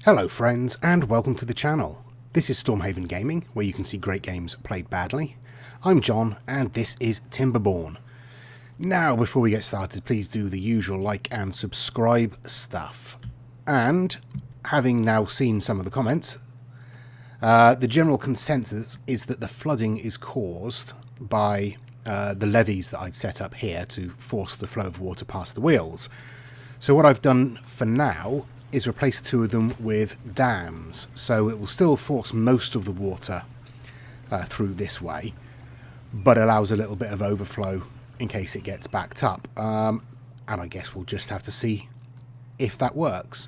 Hello friends, and welcome to the channel. This is Stormhaven Gaming, where you can see great games played badly. I'm John, and this is Timberborn. Now, before we get started, please do the usual like and subscribe stuff. And, having now seen some of the comments, the general consensus is that the flooding is caused by the levees that I'd set up here to force the flow of water past the wheels. So what I've done for now is replace two of them with dams, so it will still force most of the water through this way, but allows a little bit of overflow in case it gets backed up. And I guess we'll just have to see if that works.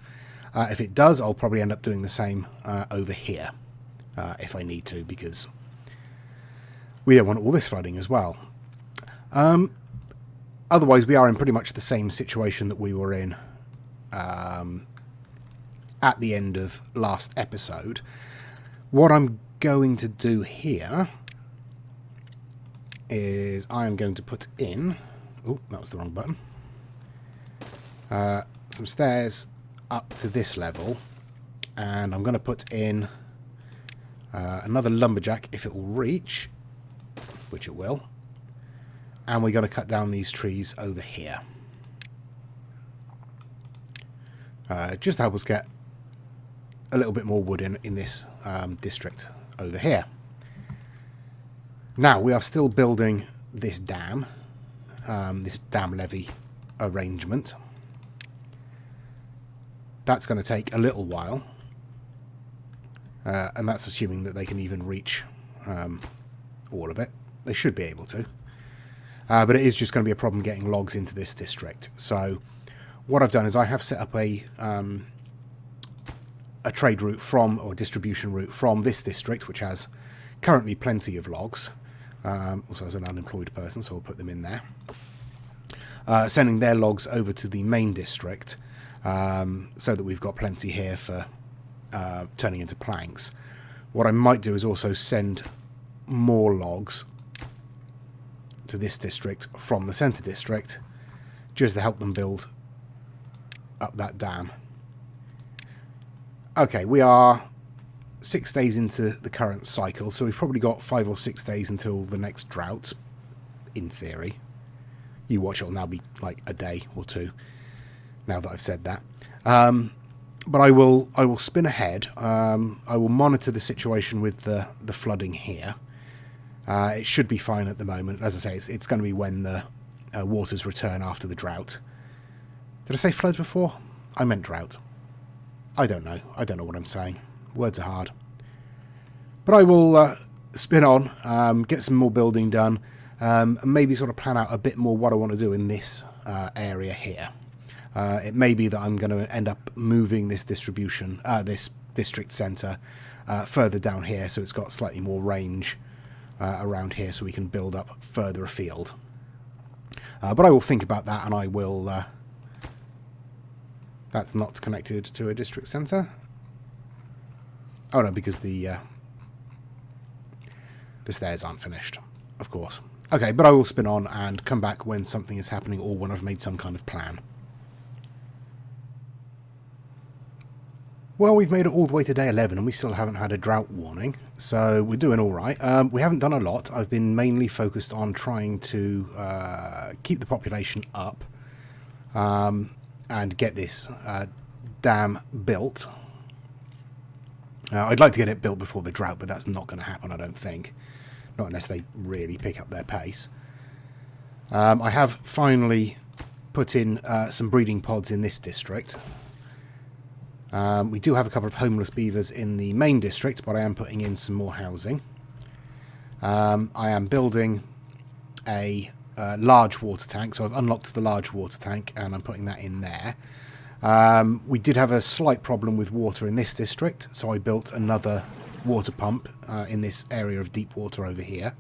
If it does, I'll probably end up doing the same over here, if I need to, because we don't want all this flooding as well. Otherwise, we are in pretty much the same situation that we were in at the end of last episode. What I'm going to do here is I am going to put in... Oh, that was the wrong button. Some stairs up to this level, and I'm going to put in another lumberjack if it will reach, which it will, and we're going to cut down these trees over here. Just to help us get a little bit more wood in this district over here. Now, we are still building this dam levee arrangement. That's going to take a little while, and that's assuming that they can even reach all of it. They should be able to, but it is just going to be a problem getting logs into this district. So what I've done is I have set up a trade route from, or distribution route from this district, which has currently plenty of logs. Also as an unemployed person, so we'll put them in there. Sending their logs over to the main district, so that we've got plenty here for turning into planks. What I might do is also send more logs to this district from the centre district, just to help them build up that dam. Okay, we are 6 days into the current cycle, so we've probably got 5 or 6 days until the next drought, in theory. You watch, it'll now be like a day or two, now that I've said that. But I will spin ahead. I will monitor the situation with the flooding here. It should be fine at the moment. As I say, it's going to be when the waters return after the drought. Did I say flood before? I meant drought. I don't know. I don't know what I'm saying. Words are hard. But I will spin on, get some more building done, and maybe sort of plan out a bit more what I want to do in this area here. It may be that I'm going to end up moving this this district centre further down here, so it's got slightly more range around here, so we can build up further afield. But I will think about that, and I will... That's not connected to a district centre. Oh no, because the stairs aren't finished, of course. Okay, but I will spin on and come back when something is happening or when I've made some kind of plan. Well, we've made it all the way to day 11 and we still haven't had a drought warning, so we're doing all right. We haven't done a lot. I've been mainly focused on trying to keep the population up and get this dam built. I'd like to get it built before the drought, but that's not going to happen, I don't think. Not unless they really pick up their pace. I have finally put in some breeding pods in this district. We do have a couple of homeless beavers in the main district, but I am putting in some more housing. I am building a large water tank, so I've unlocked the large water tank and I'm putting that in there. We did have a slight problem with water in this district, so I built another water pump in this area of deep water over here.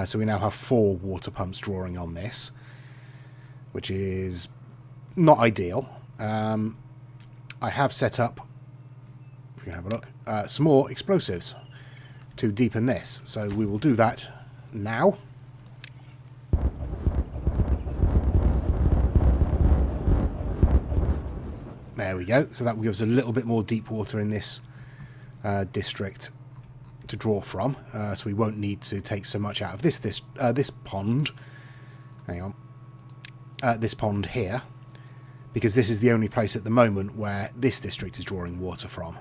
So we now have 4 water pumps drawing on this, which is not ideal. I have set up, if you can have a look, some more explosives to deepen this, so we will do that now. There we go. So that will give us a little bit more deep water in this district to draw from. So we won't need to take so much out of this pond. Hang on. This pond here. Because this is the only place at the moment where this district is drawing water from.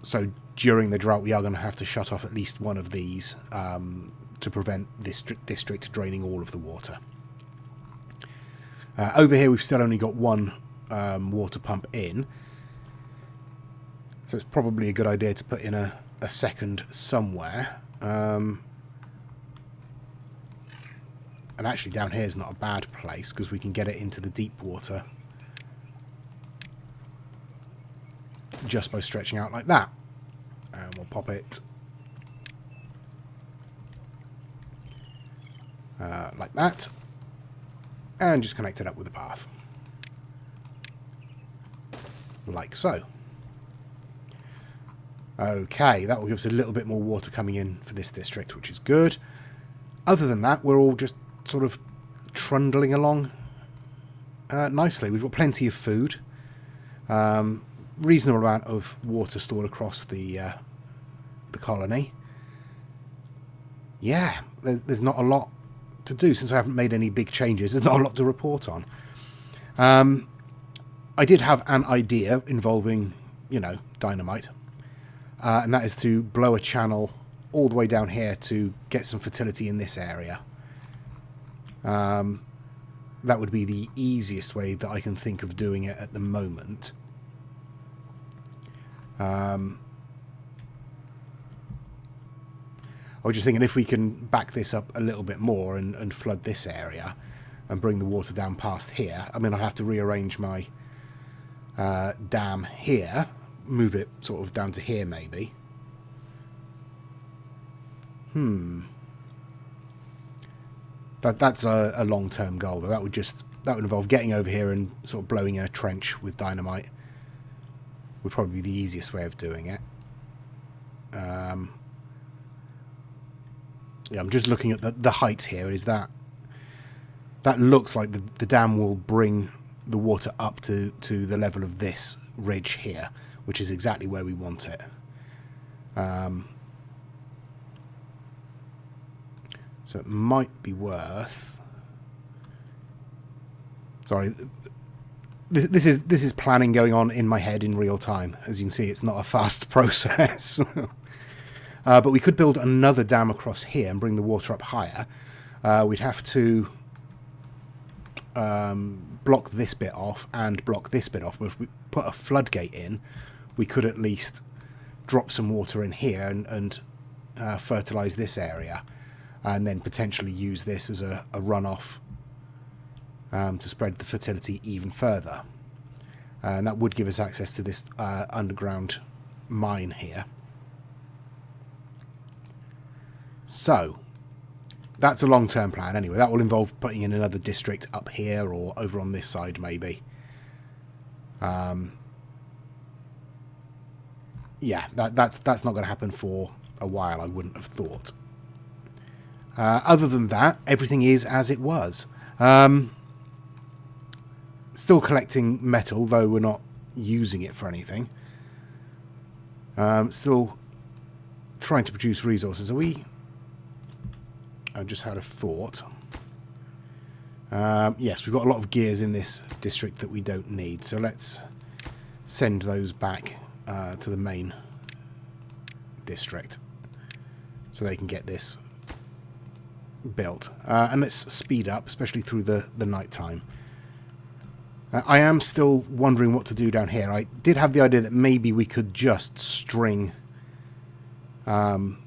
So during the drought we are going to have to shut off at least one of these to prevent this district draining all of the water. Over here we've still only got one water pump in, so it's probably a good idea to put in a second somewhere. And actually down here is not a bad place because we can get it into the deep water just by stretching out like that. And we'll pop it like that. And just connect it up with a path. Like so. Okay, that will give us a little bit more water coming in for this district, which is good. Other than that, we're all just sort of trundling along nicely. We've got plenty of food. Reasonable amount of water stored across the colony. Yeah, there's not a lot to do since I haven't made any big changes. There's not a lot to report on. I did have an idea involving, you know, dynamite, and that is to blow a channel all the way down here to get some fertility in this area. That would be the easiest way that I can think of doing it at the moment. I was just thinking if we can back this up a little bit more and flood this area and bring the water down past here. I mean, I'll have to rearrange my dam here, move it sort of down to here maybe. That's a long-term goal, but that would involve getting over here and sort of blowing in a trench with dynamite. Would probably be the easiest way of doing it. Yeah, I'm just looking at the height here. Is that looks like the dam will bring the water up to the level of this ridge here, which is exactly where we want it. So it might be worth. Sorry, this is planning going on in my head in real time. As you can see, it's not a fast process. But we could build another dam across here and bring the water up higher. We'd have to block this bit off and block this bit off. But if we put a floodgate in, we could at least drop some water in here and fertilise this area. And then potentially use this as a runoff to spread the fertility even further. And that would give us access to this underground mine here. So, that's a long-term plan anyway. That will involve putting in another district up here or over on this side maybe. Yeah, that's not going to happen for a while, I wouldn't have thought. Other than that, everything is as it was. Still collecting metal, though we're not using it for anything. Still trying to produce resources. I just had a thought. Yes, we've got a lot of gears in this district that we don't need, so let's send those back to the main district so they can get this built. And let's speed up, especially through the night time. I am still wondering what to do down here. I did have the idea that maybe we could just string the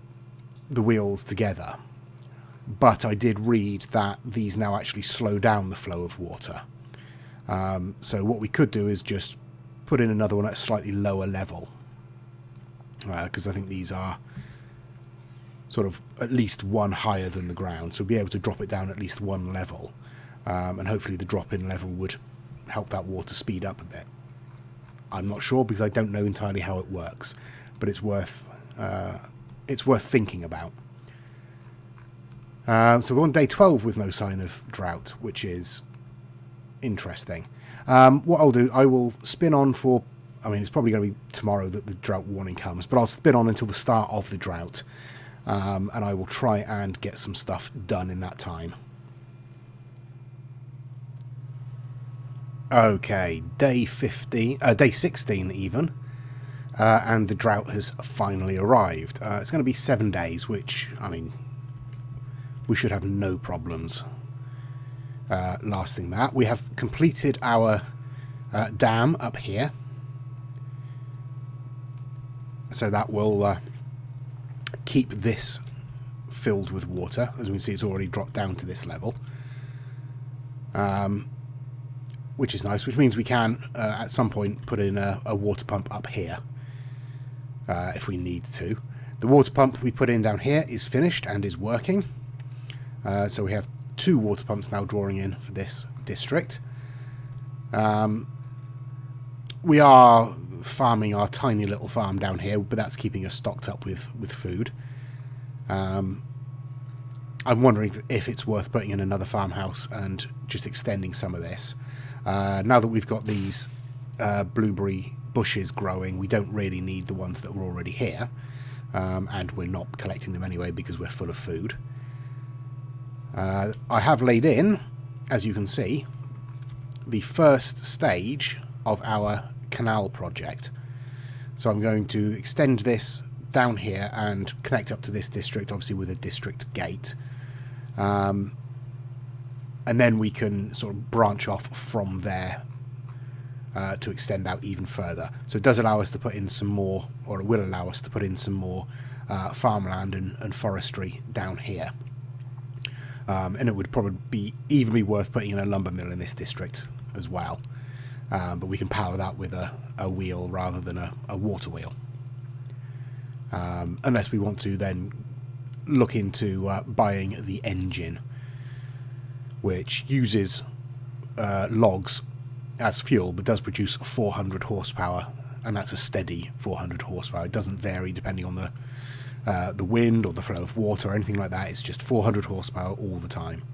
wheels together. But I did read that these now actually slow down the flow of water. So what we could do is just put in another one at a slightly lower level. Because I think these are sort of at least one higher than the ground. So we'll be able to drop it down at least one level. And hopefully the drop-in level would help that water speed up a bit. I'm not sure because I don't know entirely how it works. But it's worth thinking about. So we're on day 12 with no sign of drought, which is Interesting. What I'll do, I will spin on for... I mean, it's probably going to be tomorrow that the drought warning comes, but I'll spin on until the start of the drought. And I will try and get some stuff done in that time. Okay, day 16 even. And the drought has finally arrived. It's going to be 7 days, which, I mean, we should have no problems lasting that. We have completed our dam up here. So that will keep this filled with water. As we can see, it's already dropped down to this level. Which is nice, which means we can, at some point, put in a water pump up here. If we need to. The water pump we put in down here is finished and is working. So we have 2 water pumps now drawing in for this district. We are farming our tiny little farm down here, but that's keeping us stocked up with food. I'm wondering if it's worth putting in another farmhouse and just extending some of this. Now that we've got these blueberry bushes growing, we don't really need the ones that were already here, and we're not collecting them anyway because we're full of food. I have laid in, as you can see, the first stage of our canal project. So I'm going to extend this down here and connect up to this district, obviously with a district gate. And then we can sort of branch off from there to extend out even further. So it does allow us to put in some more, or it will allow us to put in some more farmland and forestry down here. And it would probably even be worth putting in a lumber mill in this district as well. But we can power that with a wheel rather than a water wheel. Unless we want to then look into buying the engine, which uses logs as fuel, but does produce 400 horsepower, and that's a steady 400 horsepower. It doesn't vary depending on the wind or the flow of water or anything like that. It's just 400 horsepower all the time,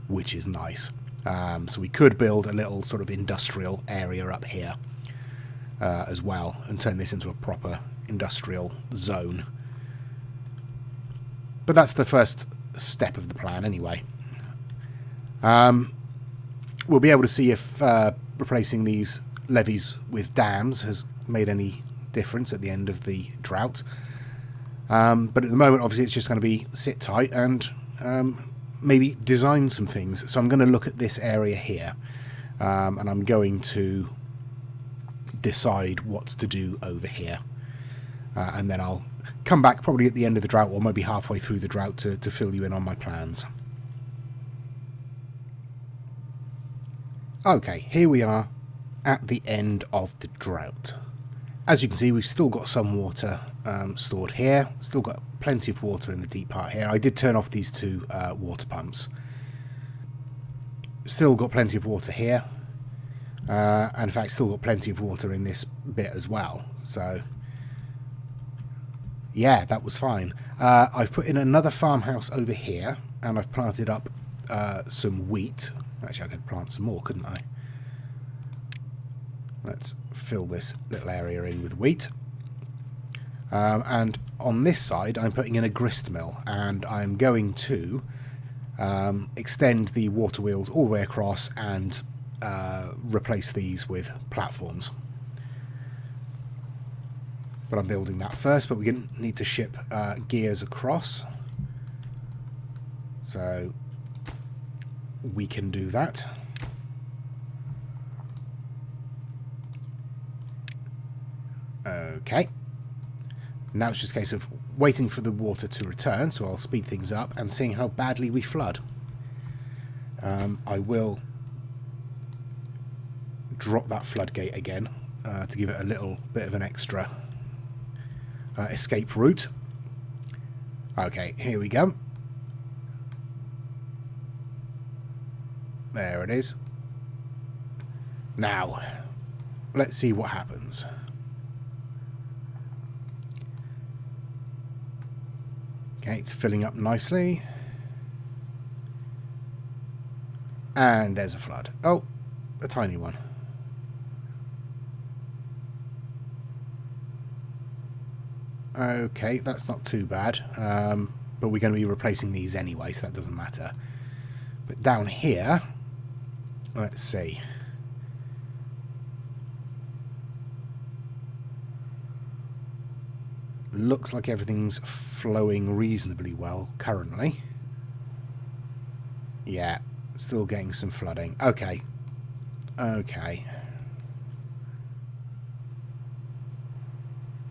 which is nice. So we could build a little sort of industrial area up here as well, and turn this into a proper industrial zone. But that's the first step of the plan anyway. We'll be able to see if replacing these levees with dams has made any difference at the end of the drought. But at the moment, obviously, it's just going to be sit tight and maybe design some things. So I'm going to look at this area here, and I'm going to decide what to do over here. And then I'll come back probably at the end of the drought, or maybe halfway through the drought, to fill you in on my plans. Okay, here we are at the end of the drought. As you can see, we've still got some water stored here. Still got plenty of water in the deep part here. I did turn off these 2 water pumps. Still got plenty of water here. And in fact, still got plenty of water in this bit as well. So, yeah, that was fine. I've put in another farmhouse over here, and I've planted up some wheat. Actually, I could plant some more, couldn't I? Let's fill this little area in with wheat. And on this side, I'm putting in a grist mill, and I'm going to extend the water wheels all the way across and replace these with platforms. But I'm building that first, but we need to ship gears across. So we can do that. Okay. Now it's just a case of waiting for the water to return, so I'll speed things up and seeing how badly we flood. I will drop that floodgate again to give it a little bit of an extra escape route. Okay, here we go. There it is. Now, let's see what happens. Okay, it's filling up nicely. And there's a flood. Oh, a tiny one. Okay, that's not too bad. But we're going to be replacing these anyway, so that doesn't matter. But down here, let's see. Looks like everything's flowing reasonably well currently. Yeah, still getting some flooding. Okay. Okay.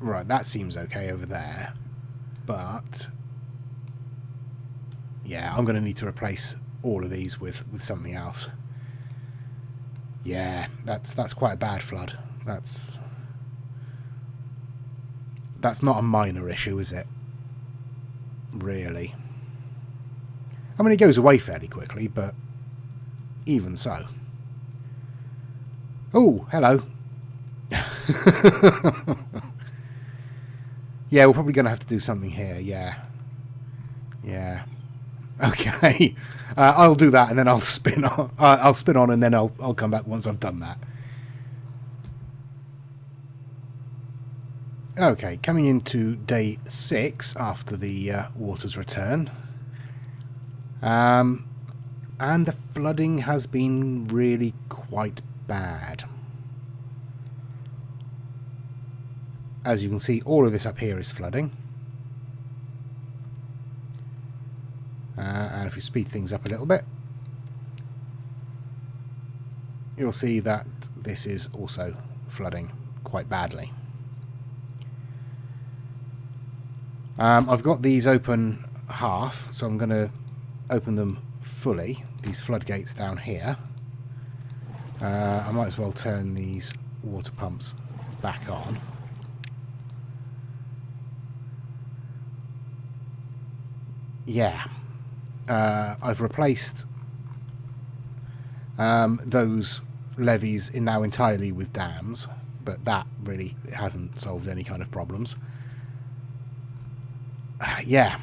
Right, that seems okay over there. But yeah, I'm going to need to replace all of these with something else. Yeah, that's quite a bad flood. That's not a minor issue, is it? Really. I mean, it goes away fairly quickly, but even so. Oh, hello. Yeah, we're probably going to have to do something here. Yeah. Yeah. Okay. I'll do that, and then I'll spin on. I'll spin on, and then I'll come back once I've done that. Okay, coming into day 6 after the water's return. And the flooding has been really quite bad. As you can see, all of this up here is flooding. And if we speed things up a little bit, you'll see that this is also flooding quite badly. I've got these open half, so I'm going to open them fully, these floodgates down here. I might as well turn these water pumps back on. Yeah, I've replaced those levees now entirely with dams, but that really hasn't solved any kind of problems. Yeah.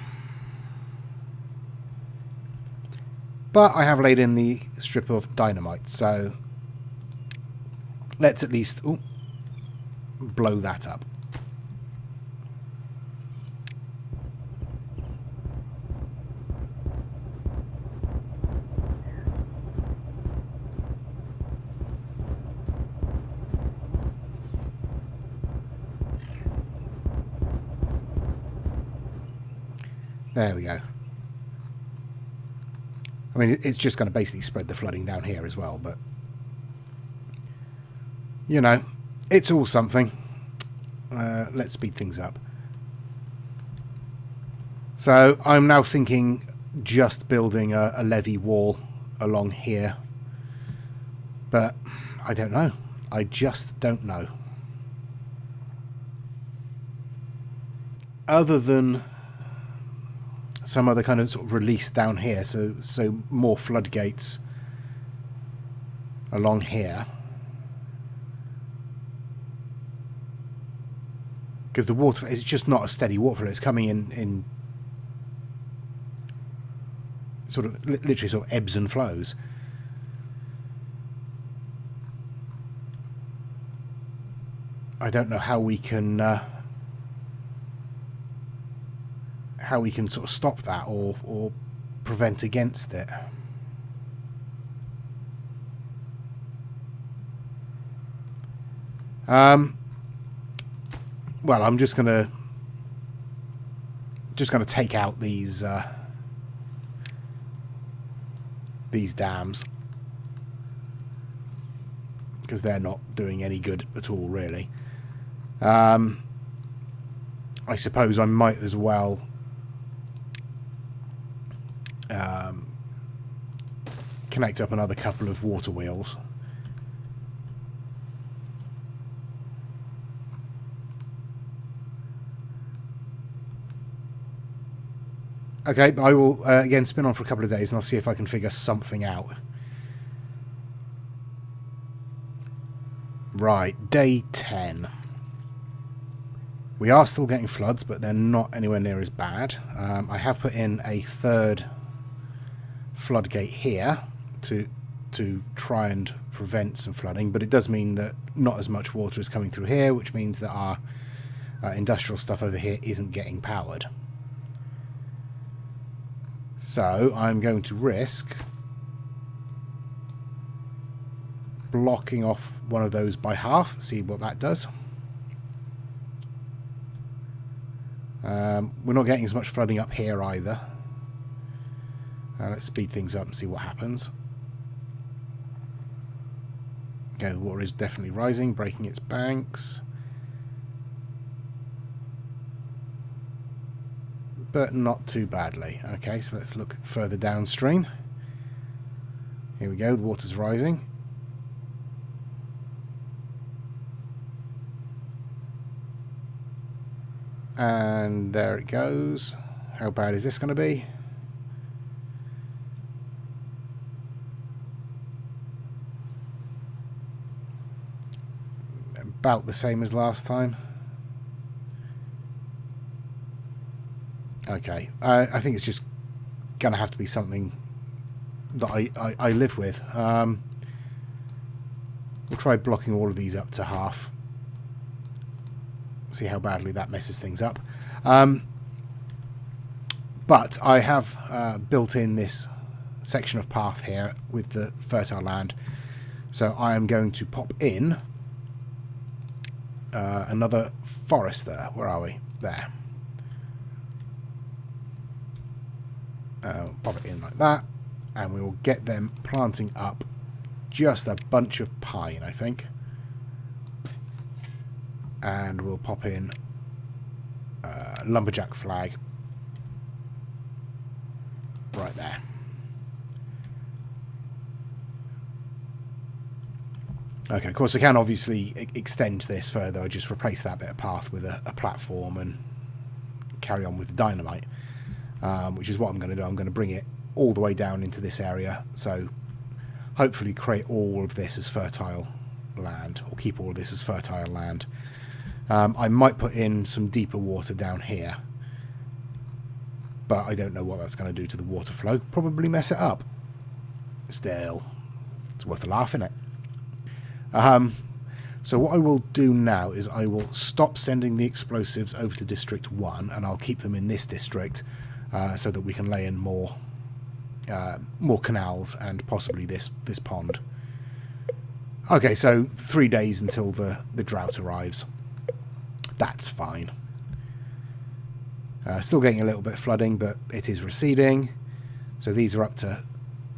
But I have laid in the strip of dynamite, so let's at least blow that up. There we go. I mean, it's just going to basically spread the flooding down here as well, but you know, it's all something. Let's speed things up. So I'm now thinking just building a levee wall along here, but I don't know. I just don't know. Other than some other kind of sort of release down here, so more floodgates along here, because the water is just not a steady waterflow. It's coming in sort of literally sort of ebbs and flows. I don't know how we can sort of stop that or prevent against it. Well, I'm just gonna take out these dams, because they're not doing any good at all, really. I suppose I might as well connect up another couple of water wheels. Okay, I will again spin on for a couple of days and I'll see if I can figure something out. Right, day 10. We are still getting floods, but they're not anywhere near as bad. I have put in a third floodgate here to to try and prevent some flooding, but it does mean that not as much water is coming through here, which means that our industrial stuff over here isn't getting powered. So I'm going to risk blocking off one of those by half, see what that does. We're not getting as much flooding up here either. Let's speed things up and see what happens. Okay, the water is definitely rising, breaking its banks. But not too badly. Okay, so let's look further downstream. Here we go, the water's rising. And there it goes. How bad is this going to be? About the same as last time. Okay, I think it's just going to have to be something that I live with. We'll try blocking all of these up to half. See how badly that messes things up. But I have built in this section of path here with the fertile land. So I am going to pop in another forest there. Where are we? There. Pop it in like that, and we will get them planting up just a bunch of pine, I think. And we'll pop in lumberjack flag right there. Okay, of course I can obviously extend this further. I just replace that bit of path with a platform and carry on with the dynamite. Which is what I'm going to do. I'm going to bring it all the way down into this area, so hopefully create all of this as fertile land, or keep all of this as fertile land. I might put in some deeper water down here, but I don't know what that's going to do to the water flow. Probably mess it up. Still, it's worth a laugh, isn't it? So what I will do now is I will stop sending the explosives over to District 1, and I'll keep them in this district. So that we can lay in more canals and possibly this pond. Okay, so 3 days until the drought arrives. That's fine. Still getting a little bit of flooding, but it is receding. So these are up to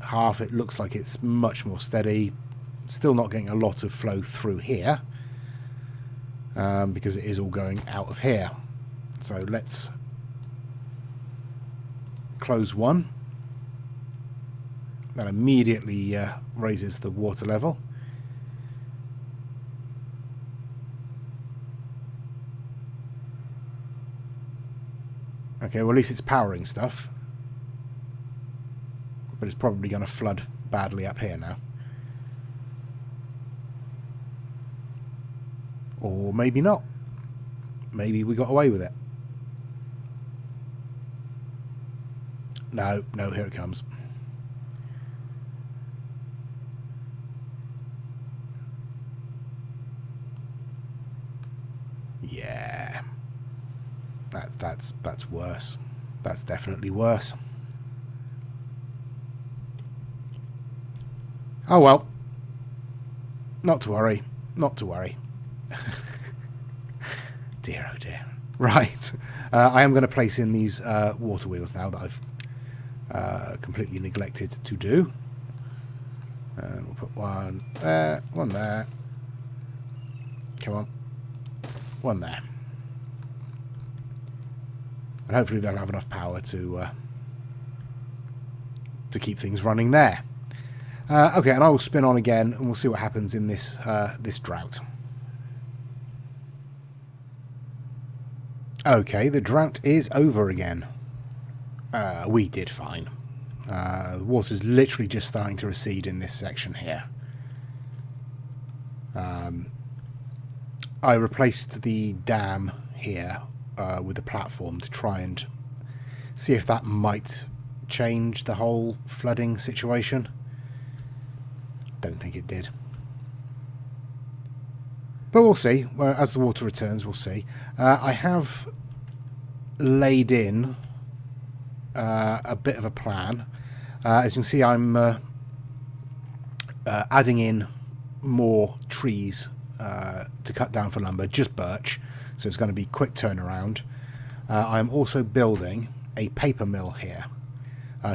half. It looks like it's much more steady. Still not getting a lot of flow through here because it is all going out of here. So let's close one. That immediately raises the water level. Okay, well at least it's powering stuff. But it's probably going to flood badly up here now. Or maybe not. Maybe we got away with it. No, here it comes. Yeah. That's worse. That's definitely worse. Oh well. Not to worry. Not to worry. Dear oh dear. Right. I am going to place in these water wheels now that I've completely neglected to do. And we'll put one there, one there. Come on. One there. And hopefully they'll have enough power to keep things running there. Okay, and I will spin on again, and we'll see what happens in this this drought. Okay, the drought is over again. We did fine. The water's literally just starting to recede in this section here. I replaced the dam here with a platform to try and see if that might change the whole flooding situation. don't think it did. But we'll see. Well, as the water returns, we'll see. I have laid in a bit of a plan. As you can see, I'm adding in more trees to cut down for lumber, just birch, so it's going to be quick turnaround. I'm also building a paper mill here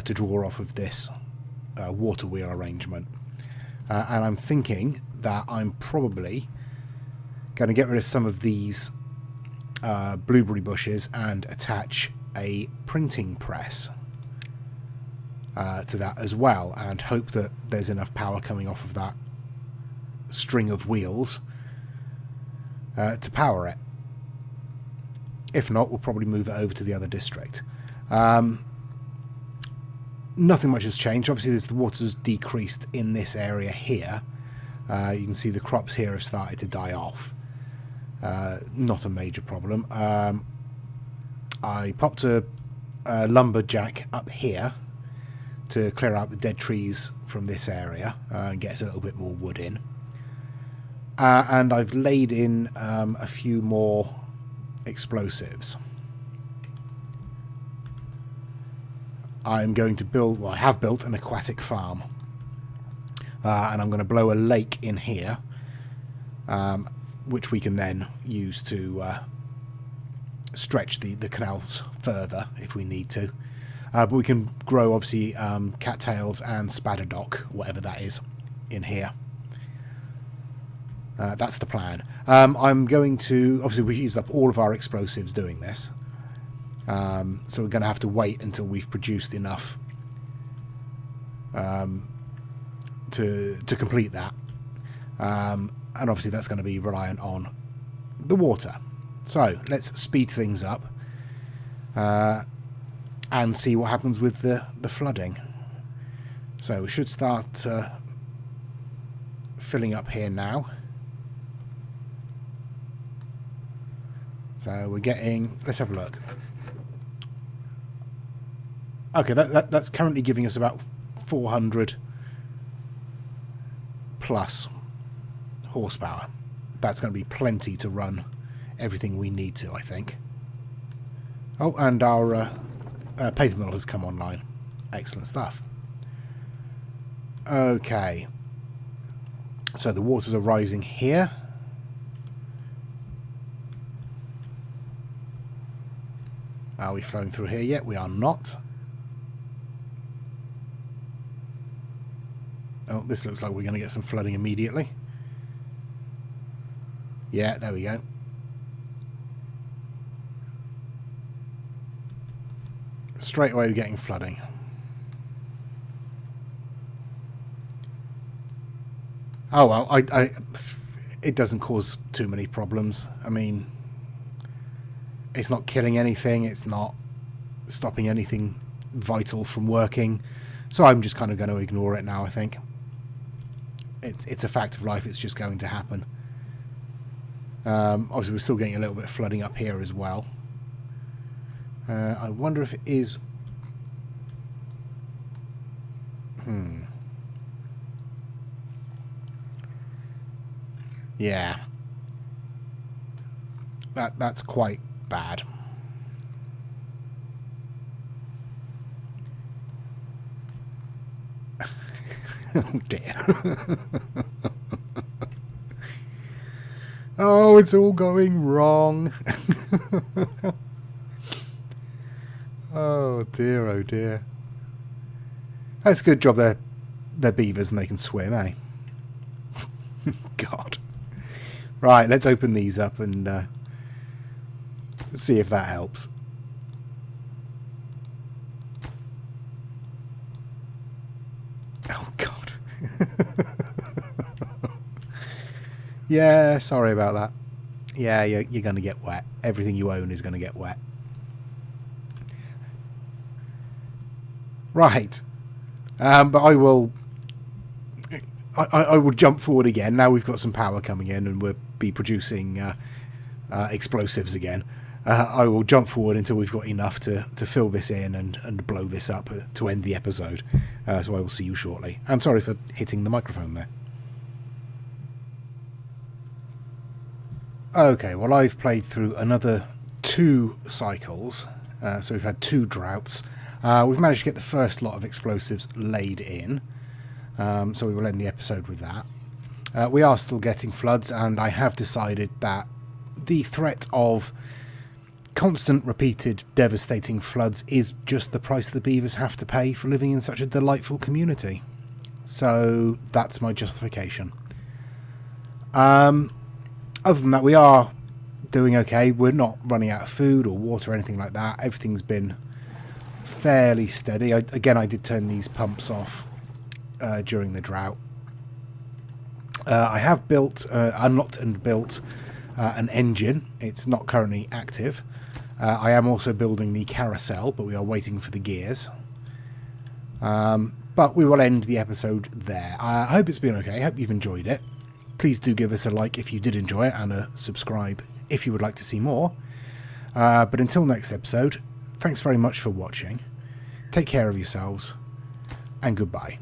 to draw off of this water wheel arrangement. And I'm thinking that I'm probably going to get rid of some of these blueberry bushes and attach a printing press to that as well, and hope that there's enough power coming off of that string of wheels to power it. If not, we'll probably move it over to the other district. Nothing much has changed. Obviously, the water's decreased in this area here. You can see the crops here have started to die off. Not a major problem. I popped a lumberjack up here to clear out the dead trees from this area and get us a little bit more wood in. And I've laid in a few more explosives. I'm going to build, well, I have built an aquatic farm. And I'm going to blow a lake in here, which we can then use to stretch the canals further if we need to. But we can grow, obviously, cattails and spadadoc, whatever that is, in here. That's the plan. I'm going to... Obviously, we've used up all of our explosives doing this. So we're going to have to wait until we've produced enough to complete that. And obviously, that's going to be reliant on the water. So, let's speed things up. And see what happens with the flooding. So we should start filling up here now. So we're getting... Let's have a look. Okay, that's currently giving us about 400 plus horsepower. That's going to be plenty to run everything we need to, I think. Oh, and our... paper mill has come online. Excellent stuff. Okay. So the waters are rising here. Are we flowing through here yet? We are not. Oh, this looks like we're going to get some flooding immediately. Yeah, there we go. Straight away we're getting flooding. Oh well, it doesn't cause too many problems. I mean, it's not killing anything, it's not stopping anything vital from working, so I'm just kind of going to ignore it now. I think it's a fact of life, it's just going to happen. Obviously we're still getting a little bit of flooding up here as well. I wonder if it is... Yeah. That's quite bad. Oh dear. Oh, it's all going wrong. Oh dear, oh dear. That's a good job they're beavers and they can swim, eh? God. Right, let's open these up and see if that helps. Oh God. Yeah, sorry about that. Yeah, you're going to get wet. Everything you own is going to get wet. Right. But I will jump forward again. Now we've got some power coming in and we'll be producing explosives again. I will jump forward until we've got enough to fill this in and blow this up to end the episode. So I will see you shortly. I'm sorry for hitting the microphone there. Okay, well, I've played through another 2 cycles, so we've had 2 droughts. We've managed to get the first lot of explosives laid in, so we will end the episode with that. We are still getting floods, and I have decided that the threat of constant, repeated, devastating floods is just the price the beavers have to pay for living in such a delightful community. So that's my justification. Other than that, we are doing okay. We're not running out of food or water or anything like that. Everything's been fairly steady. Again, I did turn these pumps off during the drought. I have unlocked and built an engine. It's not currently active. I am also building the carousel, but we are waiting for the gears. But we will end the episode there. I hope it's been okay. I hope you've enjoyed it. Please do give us a like if you did enjoy it, and a subscribe if you would like to see more. But until next episode, thanks very much for watching. Take care of yourselves, and goodbye.